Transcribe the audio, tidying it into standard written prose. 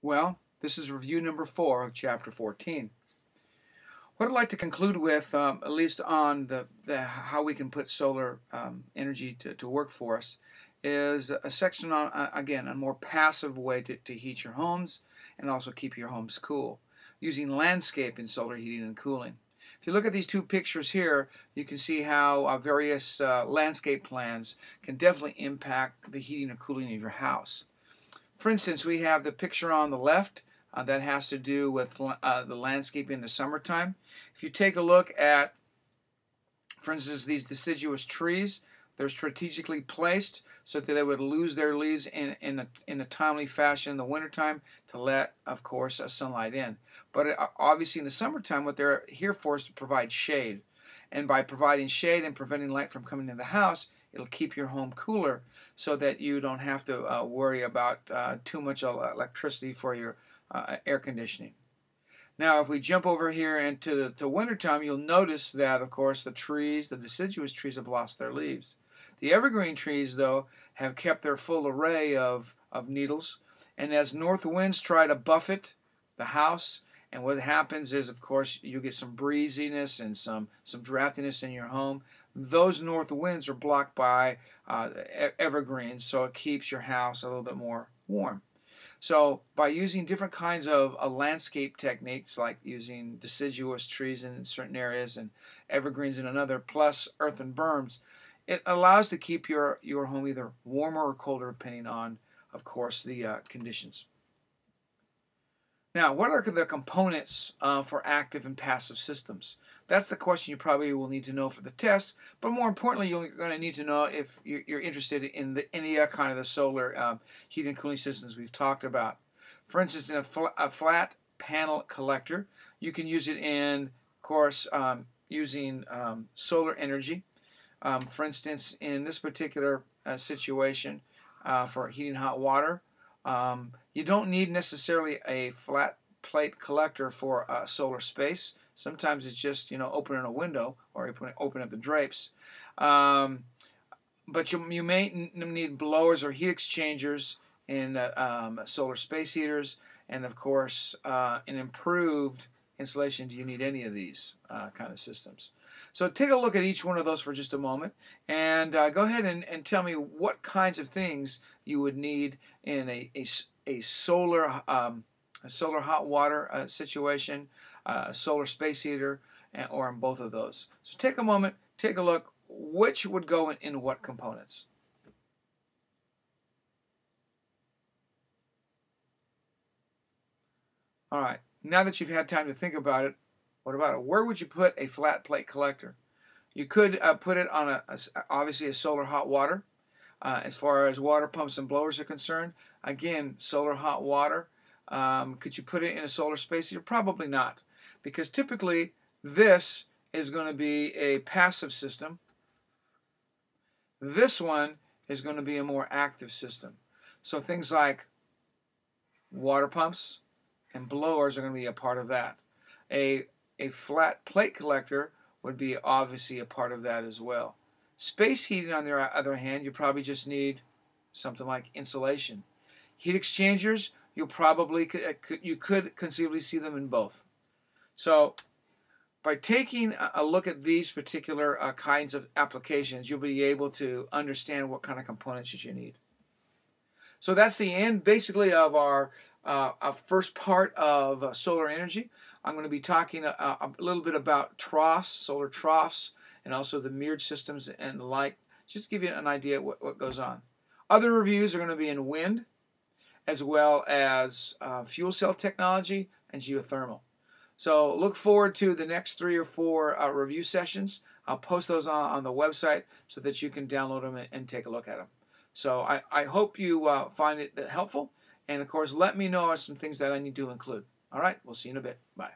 Well, this is review number 4 of chapter 14. What I'd like to conclude with, at least on the how we can put solar energy to work for us, is a section on, again, a more passive way to heat your homes and also keep your homes cool, using landscape in solar heating and cooling. If you look at these two pictures here, you can see how various landscape plans can definitely impact the heating or cooling of your house. For instance, we have the picture on the left that has to do with the landscape in the summertime. If you take a look at, for instance, these deciduous trees, they're strategically placed so that they would lose their leaves in a timely fashion in the wintertime to let, of course, sunlight in. But obviously in the summertime, what they're here for is to provide shade. And by providing shade and preventing light from coming into the house, it'll keep your home cooler so that you don't have to worry about too much electricity for your air conditioning. Now, if we jump over here into the wintertime, you'll notice that, of course, the trees, the deciduous trees, have lost their leaves. The evergreen trees, though, have kept their full array of needles, and as north winds try to buffet the house, and what happens is, of course, you get some breeziness and some draftiness in your home. Those north winds are blocked by evergreens, so it keeps your house a little bit more warm. So by using different kinds of landscape techniques, like using deciduous trees in certain areas and evergreens in another, plus earthen berms, it allows to keep your home either warmer or colder depending on, of course, the conditions. Now, what are the components for active and passive systems? That's the question you probably will need to know for the test, but more importantly, you're going to need to know if you're interested in any kind of the solar heating and cooling systems we've talked about. For instance, in a flat panel collector, you can use it in, of course, using solar energy. For instance, in this particular situation for heating hot water, you don't need necessarily a flat plate collector for a solar space. Sometimes it's just, opening a window or open up the drapes. But you may need blowers or heat exchangers in solar space heaters, and of course, in improved insulation, do you need any of these kind of systems? So take a look at each one of those for just a moment, and go ahead and tell me what kinds of things you would need in a solar hot water situation, a solar space heater, or in both of those. So take a moment, take a look, which would go in what components. All right, now that you've had time to think about it, what about it? Where would you put a flat plate collector? You could put it on obviously a solar hot water. As far as water pumps and blowers are concerned, again, solar hot water. Could you put it in a solar space heater? Probably not, because typically this is going to be a passive system. This one is going to be a more active system. So things like water pumps and blowers are going to be a part of that. A flat plate collector would be obviously a part of that as well. Space heating, on the other hand, you probably just need something like insulation. Heat exchangers, you could conceivably see them in both. So by taking a look at these particular kinds of applications, you'll be able to understand what kind of components that you need. So that's the end, basically, of our first part of solar energy. I'm going to be talking a little bit about troughs, solar troughs, and also the mirrored systems and the like, just to give you an idea of what goes on. Other reviews are going to be in wind, as well as fuel cell technology and geothermal. So look forward to the next 3 or 4 review sessions. I'll post those on the website so that you can download them and take a look at them. So I hope you find it helpful. And, of course, let me know some things that I need to include. All right, we'll see you in a bit. Bye.